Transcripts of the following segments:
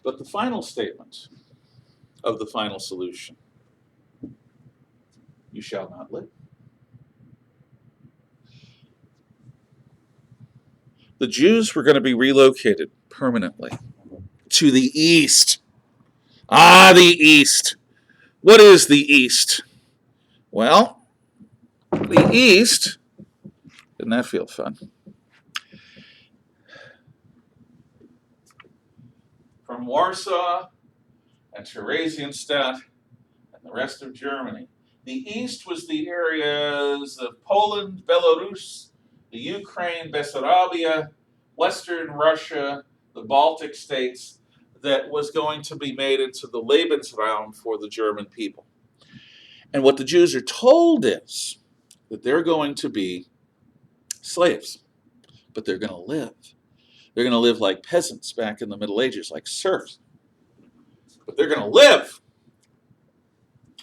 But the final statement of the final solution, you shall not live. The Jews were going to be relocated permanently to the east. Ah, the east. What is the east? Well, the east, didn't that feel fun? From Warsaw and Theresienstadt and the rest of Germany. The east was the areas of Poland, Belarus, the Ukraine, Bessarabia, Western Russia, the Baltic states, that was going to be made into the Lebensraum for the German people. And what the Jews are told is that they're going to be slaves, but they're going to live. They're going to live like peasants back in the Middle Ages, like serfs. But they're going to live.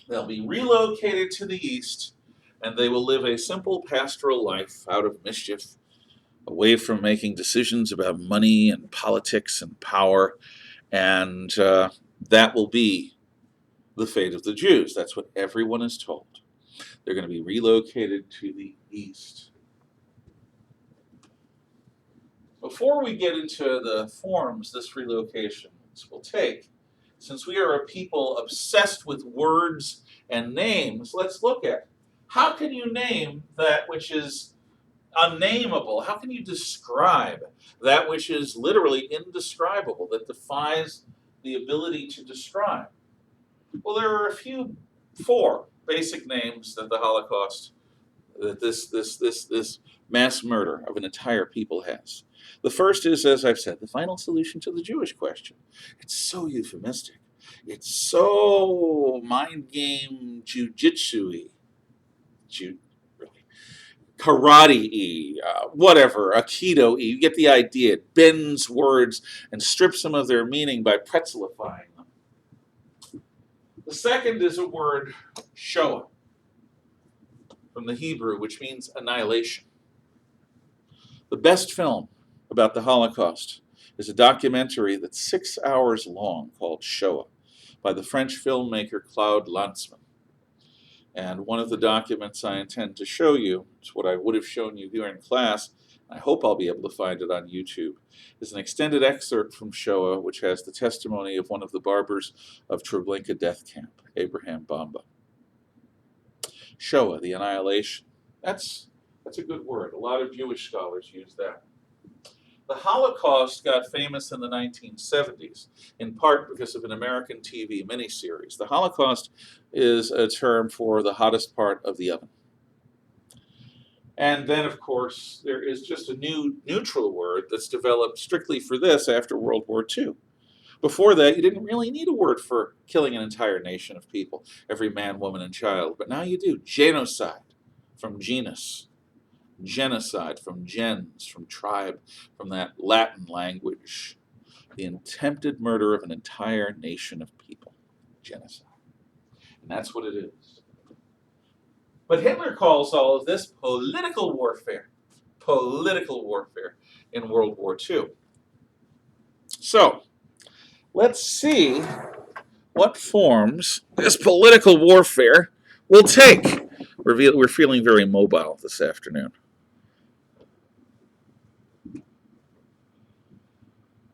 They'll be relocated to the east, and they will live a simple pastoral life out of mischief, away from making decisions about money and politics and power. And that will be the fate of the Jews. That's what everyone is told. They're going to be relocated to the east. Before we get into the forms this relocation will take, since we are a people obsessed with words and names, let's look at how can you name that which is unnameable? How can you describe that which is literally indescribable, that defies the ability to describe? Well, there are four basic names that the Holocaust, that this mass murder of an entire people has. The first is, as I've said, the final solution to the Jewish question. It's so euphemistic. It's so mind game jujitsu-y. Really. Karate-y, whatever, Aikido-y. You get the idea. It bends words and strips them of their meaning by pretzelifying them. The second is a word, Shoah, from the Hebrew, which means annihilation. The best film about the Holocaust is a documentary that's 6 hours long called Shoah by the French filmmaker Claude Lanzmann. And one of the documents I intend to show you, it's what I would have shown you here in class, I hope I'll be able to find it on YouTube, is an extended excerpt from Shoah, which has the testimony of one of the barbers of Treblinka death camp, Abraham Bamba. Shoah, the annihilation. That's a good word. A lot of Jewish scholars use that. The Holocaust got famous in the 1970s, in part because of an American TV miniseries. The Holocaust is a term for the hottest part of the oven. And then, of course, there is just a new neutral word that's developed strictly for this after World War II. Before that, you didn't really need a word for killing an entire nation of people, every man, woman, and child. But now you do. Genocide, from genus. Genocide, from gens, from tribe, from that Latin language. The attempted murder of an entire nation of people. Genocide. And that's what it is. But Hitler calls all of this political warfare. Political warfare in World War II. So, let's see what forms this political warfare will take. We're feeling very mobile this afternoon.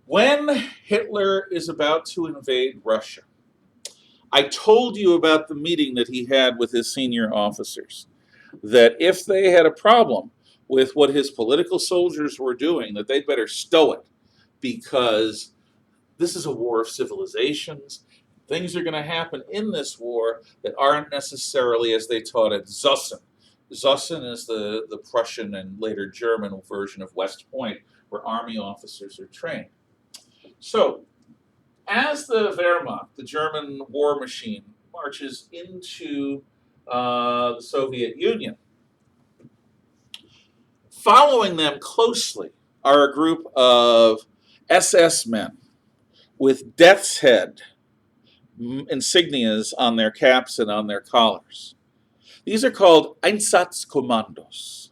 When Hitler is about to invade Russia, I told you about the meeting that he had with his senior officers, that if they had a problem with what his political soldiers were doing, that they'd better stow it, because this is a war of civilizations. Things are going to happen in this war that aren't necessarily as they taught at Zussen. Zussen is the Prussian and later German version of West Point, where army officers are trained. So, as the Wehrmacht, the German war machine, marches into the Soviet Union, following them closely are a group of SS men with death's head insignias on their caps and on their collars. These are called Einzatzkommandos.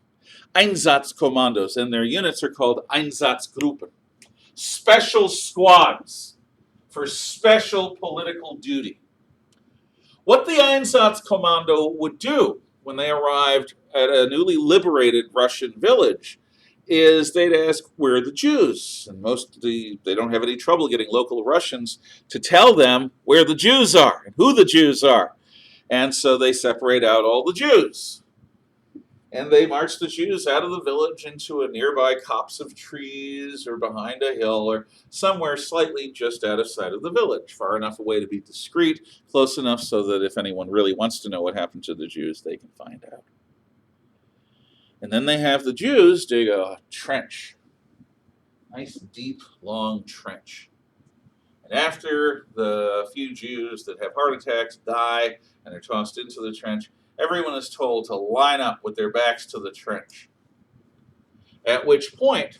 Einzatzkommandos, and their units are called Einsatzgruppen. Special squads for special political duty. What the Einsatzkommando would do when they arrived at a newly liberated Russian village is they'd ask, where are the Jews? And they don't have any trouble getting local Russians to tell them where the Jews are and who the Jews are. And so they separate out all the Jews. And they march the Jews out of the village into a nearby copse of trees or behind a hill or somewhere slightly just out of sight of the village, far enough away to be discreet, close enough so that if anyone really wants to know what happened to the Jews, they can find out. And then they have the Jews dig a trench, nice, deep, long trench. And after the few Jews that have heart attacks die and are tossed into the trench, everyone is told to line up with their backs to the trench. At which point,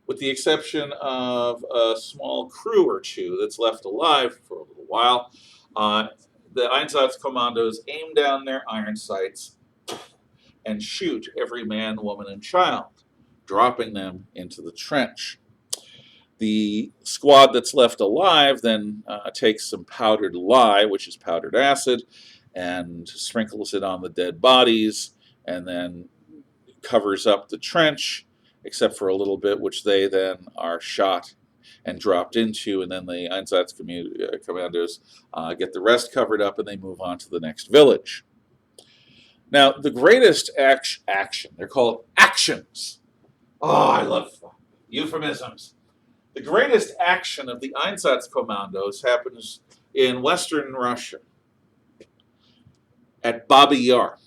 with the exception of a small crew or two that's left alive for a little while, the Einsatzkommandos aim down their iron sights and shoot every man, woman, and child, dropping them into the trench. The squad that's left alive then takes some powdered lye, which is powdered acid, and sprinkles it on the dead bodies, and then covers up the trench, except for a little bit, which they then are shot and dropped into, and then the Einsatzkommandos get the rest covered up, and they move on to the next village. Now, the greatest action, they're called actions. Oh, I love euphemisms. The greatest action of the Einsatzkommandos happens in Western Russia, at Babi Yar.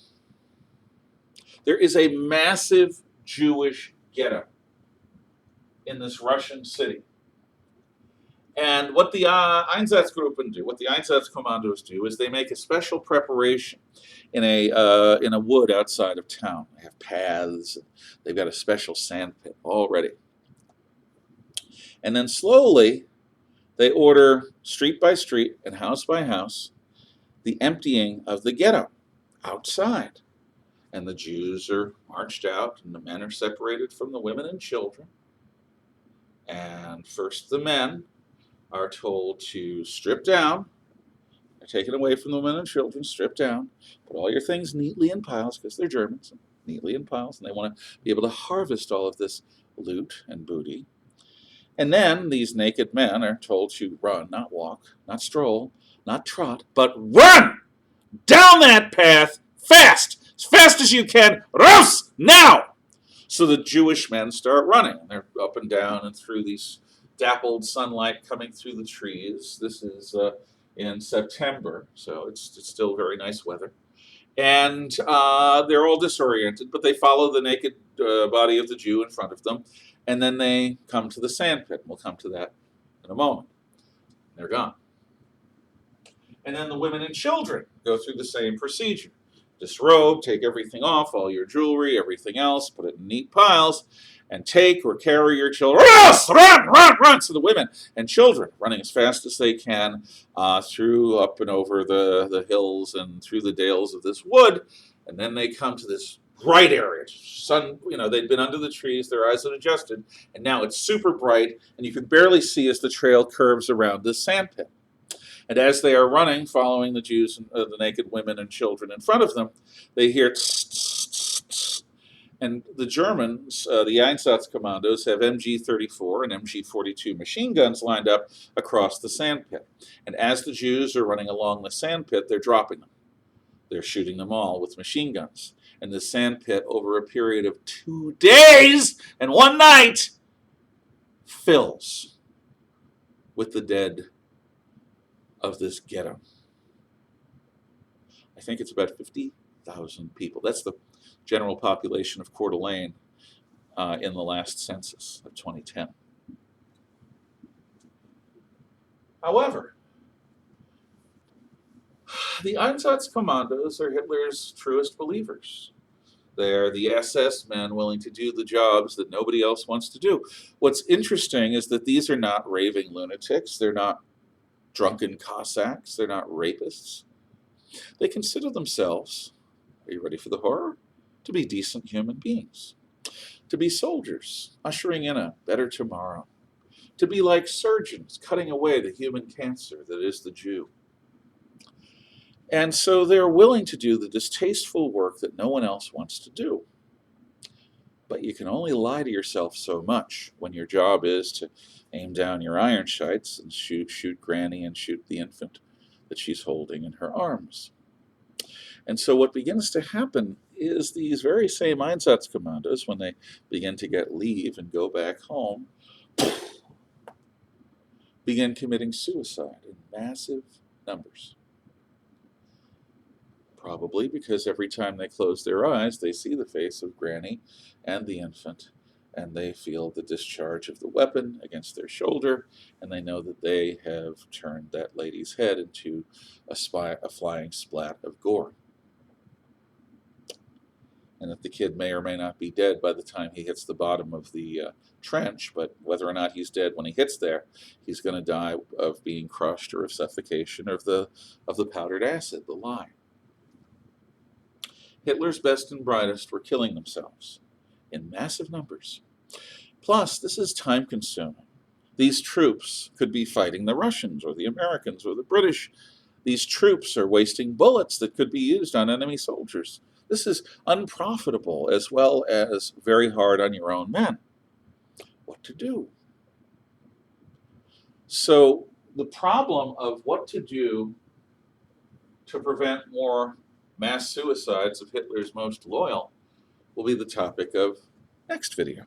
There is a massive Jewish ghetto in this Russian city. And what the Einsatzgruppen do, what the Einsatzkommandos do, is they make a special preparation in a wood outside of town. They have paths. They've got a special sand pit all ready. And then slowly, they order street by street and house by house the emptying of the ghetto outside. And the Jews are marched out, and the men are separated from the women and children. And first the men are told to strip down. They're taken away from the women and children, strip down, put all your things neatly in piles, because they're Germans, neatly in piles, and they want to be able to harvest all of this loot and booty. And then these naked men are told to run, not walk, not stroll, not trot, but run down that path fast, as fast as you can, raus, now! So the Jewish men start running, and they're up and down and through these dappled sunlight coming through the trees. This is in September, so it's still very nice weather. And they're all disoriented, but they follow the naked body of the Jew in front of them, and then they come to the sand pit. We'll come to that in a moment. They're gone. And then the women and children go through the same procedure. Disrobe, take everything off, all your jewelry, everything else, put it in neat piles, and take or carry your children. Run! So the women and children running as fast as they can through, up and over the hills and through the dales of this wood. And then they come to this bright area. Sun, they'd been under the trees, their eyes had adjusted, and now it's super bright, and you can barely see as the trail curves around this sand pit. And as they are running, following the Jews and the naked women and children in front of them, they hear tss, tss, tss, tss. And the Germans, the Einsatzkommandos, have MG-34 and MG-42 machine guns lined up across the sand pit. And as the Jews are running along the sand pit, they're dropping them. They're shooting them all with machine guns. And the sand pit, over a period of 2 days and 1 night, fills with the dead of this ghetto. I think it's about 50,000 people. That's the general population of Coeur d'Alene in the last census of 2010. However, the Einsatzkommandos are Hitler's truest believers. They're the SS men willing to do the jobs that nobody else wants to do. What's interesting is that these are not raving lunatics. They're not drunken Cossacks. They're not rapists. They consider themselves, are you ready for the horror? To be decent human beings. To be soldiers, ushering in a better tomorrow. to be like surgeons cutting away the human cancer that is the Jew. And so they're willing to do the distasteful work that no one else wants to do. But you can only lie to yourself so much when your job is to aim down your iron sights and shoot Granny and shoot the infant that she's holding in her arms. And so what begins to happen is these very same Einsatzkommandos, when they begin to get leave and go back home, begin committing suicide in massive numbers. Probably because every time they close their eyes, they see the face of Granny and the infant, and they feel the discharge of the weapon against their shoulder, and they know that they have turned that lady's head into a flying splat of gore. And that the kid may or may not be dead by the time he hits the bottom of the trench, but whether or not he's dead when he hits there, he's going to die of being crushed or of suffocation or of the powdered acid, the lye. Hitler's best and brightest were killing themselves in massive numbers. Plus, this is time-consuming. These troops could be fighting the Russians or the Americans or the British. These troops are wasting bullets that could be used on enemy soldiers. This is unprofitable as well as very hard on your own men. What to do? So the problem of what to do to prevent more mass suicides of Hitler's most loyal will be the topic of next video.